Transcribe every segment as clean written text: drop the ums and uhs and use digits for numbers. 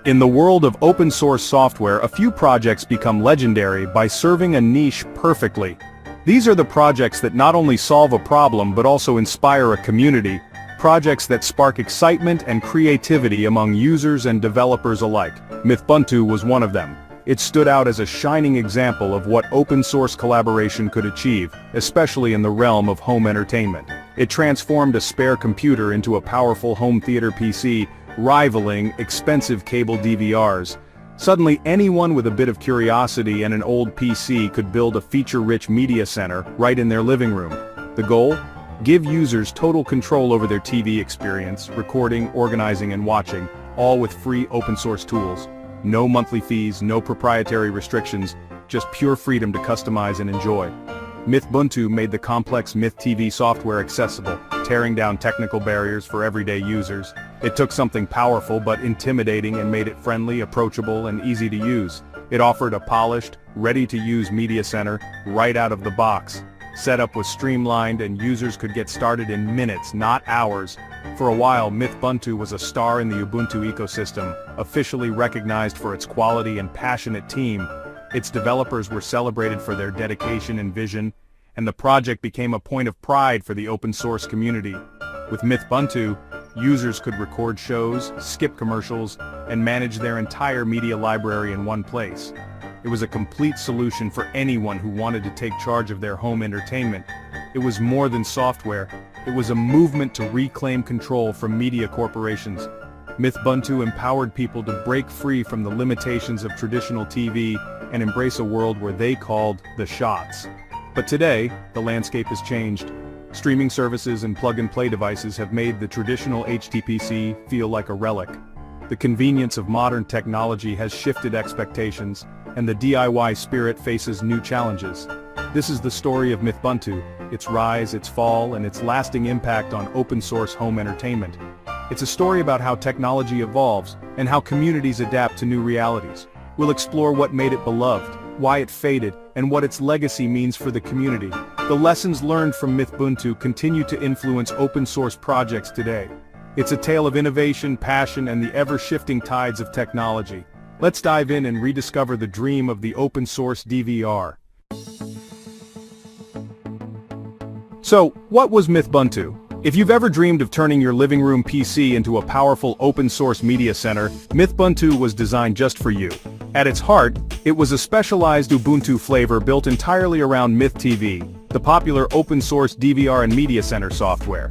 In the world of open-source software, a few projects become legendary by serving a niche perfectly. These are the projects that not only solve a problem but also inspire a community, projects that spark excitement and creativity among users and developers alike. Mythbuntu was one of them. It stood out as a shining example of what open-source collaboration could achieve, especially in the realm of home entertainment. It transformed a spare computer into a powerful home theater PC, rivaling expensive cable DVRs. Suddenly anyone with a bit of curiosity and an old PC could build a feature-rich media center right in their living room. The goal? Give users total control over their TV experience, recording, organizing and watching, all with free open-source tools. No monthly fees, no proprietary restrictions, just pure freedom to customize and enjoy. Mythbuntu made the complex MythTV software accessible, tearing down technical barriers for everyday users. It took something powerful but intimidating and made it friendly, approachable, and easy to use. It offered a polished, ready-to-use media center right out of the box. Setup was streamlined and users could get started in minutes, not hours. For a while, Mythbuntu was a star in the Ubuntu ecosystem, officially recognized for its quality and passionate team. Its developers were celebrated for their dedication and vision, and the project became a point of pride for the open-source community. With Mythbuntu, users could record shows, skip commercials, and manage their entire media library in one place. It was a complete solution for anyone who wanted to take charge of their home entertainment. It was more than software, it was a movement to reclaim control from media corporations. Mythbuntu empowered people to break free from the limitations of traditional TV and embrace a world where they called the shots. But today, the landscape has changed. Streaming services and plug-and-play devices have made the traditional HTPC feel like a relic. The convenience of modern technology has shifted expectations, and the DIY spirit faces new challenges. This is the story of Mythbuntu, its rise, its fall, and its lasting impact on open-source home entertainment. It's a story about how technology evolves, and how communities adapt to new realities. We'll explore what made it beloved, why it faded, and what its legacy means for the community. The lessons learned from Mythbuntu continue to influence open-source projects today. It's a tale of innovation, passion, and the ever-shifting tides of technology. Let's dive in and rediscover the dream of the open-source DVR. So, what was Mythbuntu? If you've ever dreamed of turning your living room PC into a powerful open-source media center, Mythbuntu was designed just for you. At its heart, it was a specialized Ubuntu flavor built entirely around MythTV, the popular open-source DVR and media center software.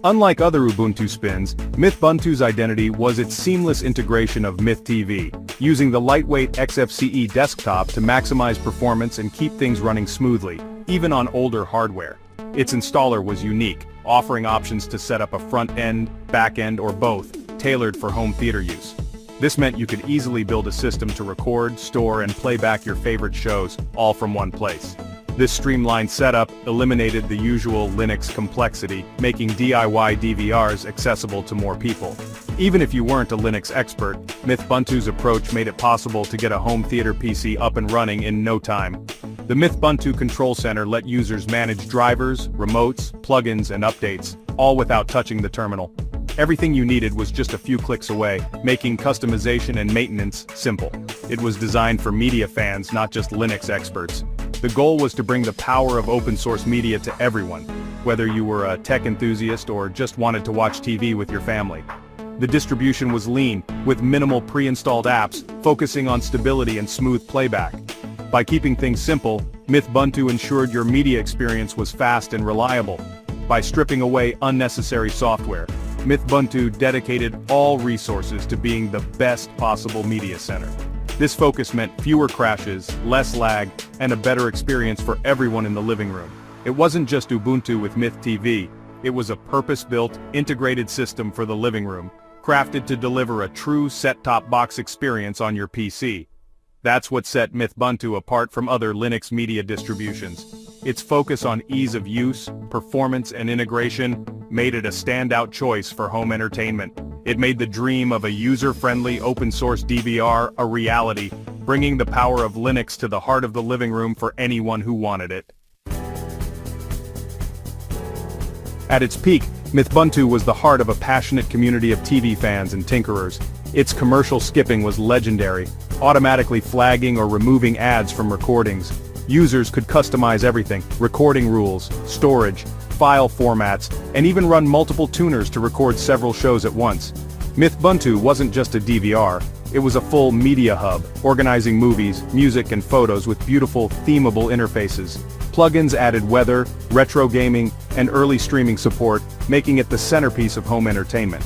Unlike other Ubuntu spins, Mythbuntu's identity was its seamless integration of MythTV, using the lightweight XFCE desktop to maximize performance and keep things running smoothly, even on older hardware. Its installer was unique, offering options to set up a front-end, back-end, or both, tailored for home theater use. This meant you could easily build a system to record, store, and play back your favorite shows, all from one place. This streamlined setup eliminated the usual Linux complexity, making DIY DVRs accessible to more people. Even if you weren't a Linux expert, Mythbuntu's approach made it possible to get a home theater PC up and running in no time. The Mythbuntu Control Center let users manage drivers, remotes, plugins, and updates, all without touching the terminal. Everything you needed was just a few clicks away, making customization and maintenance simple. It was designed for media fans, not just Linux experts. The goal was to bring the power of open-source media to everyone, whether you were a tech enthusiast or just wanted to watch TV with your family. The distribution was lean, with minimal pre-installed apps, focusing on stability and smooth playback. By keeping things simple, Mythbuntu ensured your media experience was fast and reliable. By stripping away unnecessary software, Mythbuntu dedicated all resources to being the best possible media center. This focus meant fewer crashes, less lag, and a better experience for everyone in the living room. It wasn't just Ubuntu with MythTV, it was a purpose-built, integrated system for the living room, crafted to deliver a true set-top box experience on your PC. That's what set Mythbuntu apart from other Linux media distributions. Its focus on ease of use, performance, and integration made it a standout choice for home entertainment. It made the dream of a user-friendly open-source DVR a reality, bringing the power of Linux to the heart of the living room for anyone who wanted it. At its peak, Mythbuntu was the heart of a passionate community of TV fans and tinkerers. Its commercial skipping was legendary, automatically flagging or removing ads from recordings. Users could customize everything: recording rules, storage, file formats, and even run multiple tuners to record several shows at once. Mythbuntu wasn't just a DVR, it was a full media hub, organizing movies, music and photos with beautiful, themable interfaces. Plugins added weather, retro gaming, and early streaming support, making it the centerpiece of home entertainment.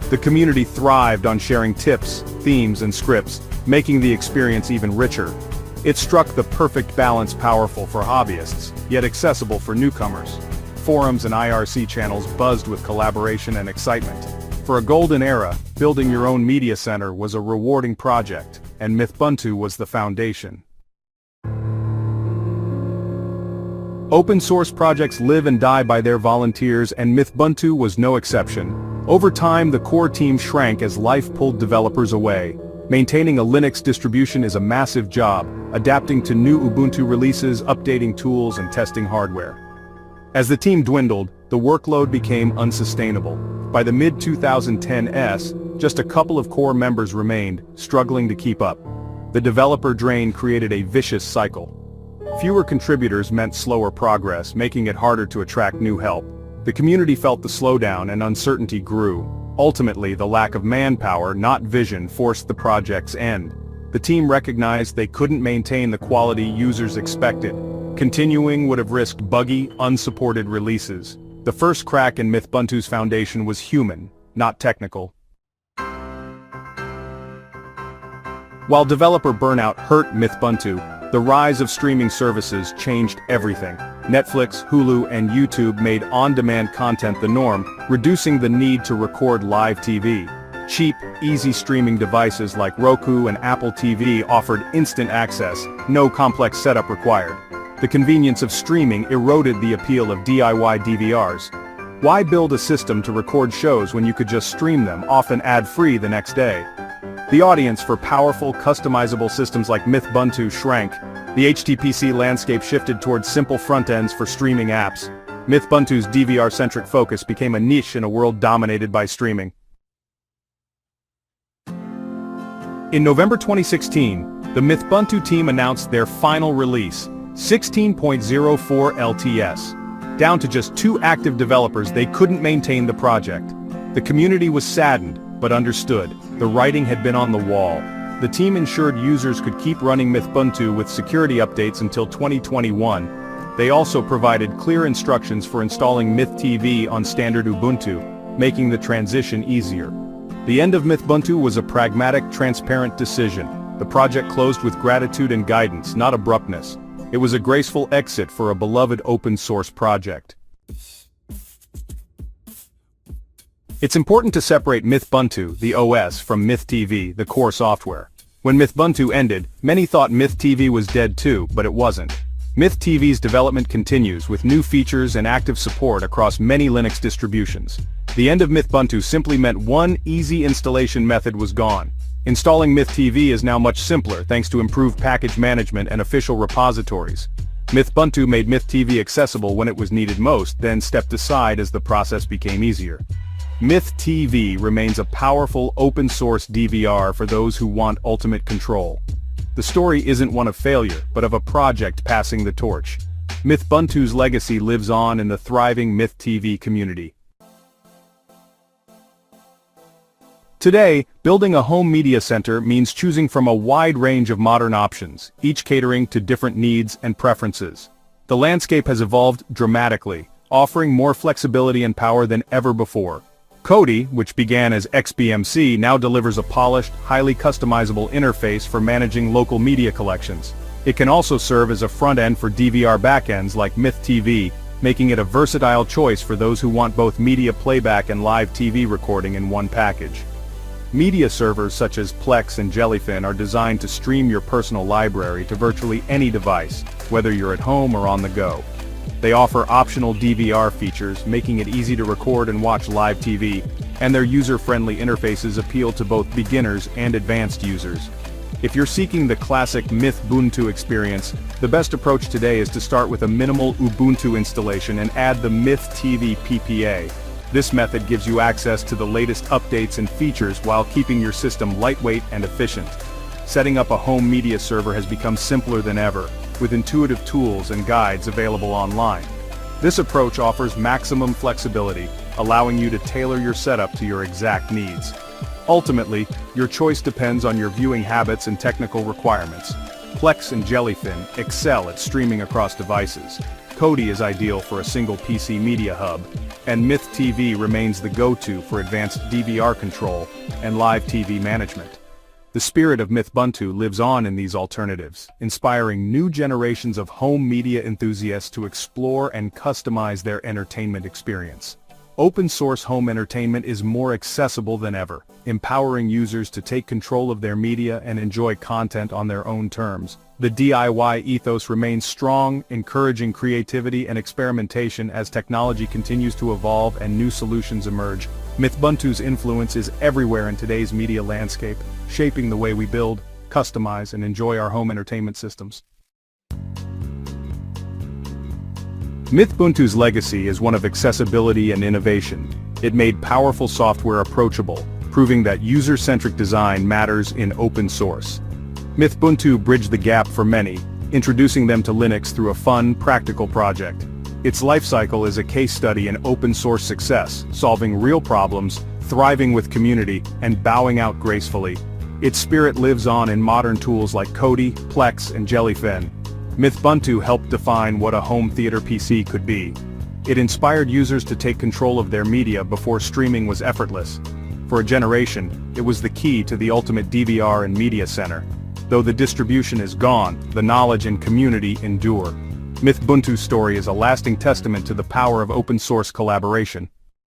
The community thrived on sharing tips, themes and scripts, making the experience even richer. It struck the perfect balance: powerful for hobbyists, yet accessible for newcomers. Forums and IRC channels buzzed with collaboration and excitement. For a golden era, building your own media center was a rewarding project, and Mythbuntu was the foundation. Open source projects live and die by their volunteers, and Mythbuntu was no exception. Over time, the core team shrank as life pulled developers away. Maintaining a Linux distribution is a massive job, adapting to new Ubuntu releases, updating tools, and testing hardware. As the team dwindled, the workload became unsustainable. By the mid-2010s, just a couple of core members remained, struggling to keep up. The developer drain created a vicious cycle. Fewer contributors meant slower progress, making it harder to attract new help. The community felt the slowdown and uncertainty grew. Ultimately, the lack of manpower, not vision, forced the project's end. The team recognized they couldn't maintain the quality users expected. Continuing would have risked buggy, unsupported releases. The first crack in Mythbuntu's foundation was human, not technical. While developer burnout hurt Mythbuntu, the rise of streaming services changed everything. Netflix, Hulu, and YouTube made on-demand content the norm, reducing the need to record live TV. Cheap, easy streaming devices like Roku and Apple TV offered instant access, no complex setup required. The convenience of streaming eroded the appeal of DIY DVRs. Why build a system to record shows when you could just stream them, often ad-free, the next day? The audience for powerful, customizable systems like Mythbuntu shrank. The HTPC landscape shifted towards simple front ends for streaming apps. Mythbuntu's DVR-centric focus became a niche in a world dominated by streaming. In November 2016, the Mythbuntu team announced their final release, 16.04 LTS. Down to just 2 active developers, they couldn't maintain the project. The community was saddened, but understood. The writing had been on the wall. The team ensured users could keep running Mythbuntu with security updates until 2021. They also provided clear instructions for installing MythTV on standard Ubuntu, making the transition easier. The end of Mythbuntu was a pragmatic, transparent decision. The project closed with gratitude and guidance, not abruptness. It was a graceful exit for a beloved open-source project. It's important to separate Mythbuntu, the OS, from MythTV, the core software. When Mythbuntu ended, many thought MythTV was dead too, but it wasn't. MythTV's development continues with new features and active support across many Linux distributions. The end of Mythbuntu simply meant one easy installation method was gone. Installing MythTV is now much simpler thanks to improved package management and official repositories. Mythbuntu made MythTV accessible when it was needed most, then stepped aside as the process became easier. MythTV remains a powerful open-source DVR for those who want ultimate control. The story isn't one of failure, but of a project passing the torch. Mythbuntu's legacy lives on in the thriving MythTV community. Today, building a home media center means choosing from a wide range of modern options, each catering to different needs and preferences. The landscape has evolved dramatically, offering more flexibility and power than ever before. Kodi, which began as XBMC, now delivers a polished, highly customizable interface for managing local media collections. It can also serve as a front end for DVR backends like MythTV, making it a versatile choice for those who want both media playback and live TV recording in one package. Media servers such as Plex and Jellyfin are designed to stream your personal library to virtually any device, whether you're at home or on the go. They offer optional DVR features, making it easy to record and watch live TV, and their user-friendly interfaces appeal to both beginners and advanced users. If you're seeking the classic Mythbuntu experience, the best approach today is to start with a minimal Ubuntu installation and add the MythTV PPA. This method gives you access to the latest updates and features while keeping your system lightweight and efficient. Setting up a home media server has become simpler than ever, with intuitive tools and guides available online. This approach offers maximum flexibility, allowing you to tailor your setup to your exact needs. Ultimately, your choice depends on your viewing habits and technical requirements. Plex and Jellyfin excel at streaming across devices. Kodi is ideal for a single PC media hub, and MythTV remains the go-to for advanced DVR control and live TV management. The spirit of Mythbuntu lives on in these alternatives, inspiring new generations of home media enthusiasts to explore and customize their entertainment experience. Open-source home entertainment is more accessible than ever, empowering users to take control of their media and enjoy content on their own terms. The DIY ethos remains strong, encouraging creativity and experimentation as technology continues to evolve and new solutions emerge. Mythbuntu's influence is everywhere in today's media landscape, shaping the way we build, customize, and enjoy our home entertainment systems. Mythbuntu's legacy is one of accessibility and innovation. It made powerful software approachable, proving that user-centric design matters in open source. Mythbuntu bridged the gap for many, introducing them to Linux through a fun, practical project. Its lifecycle is a case study in open-source success, solving real problems, thriving with community, and bowing out gracefully. Its spirit lives on in modern tools like Kodi, Plex, and Jellyfin. Mythbuntu helped define what a home theater PC could be. It inspired users to take control of their media before streaming was effortless. For a generation, it was the key to the ultimate DVR and media center. Though the distribution is gone, the knowledge and community endure. Mythbuntu's story is a lasting testament to the power of open-source collaboration.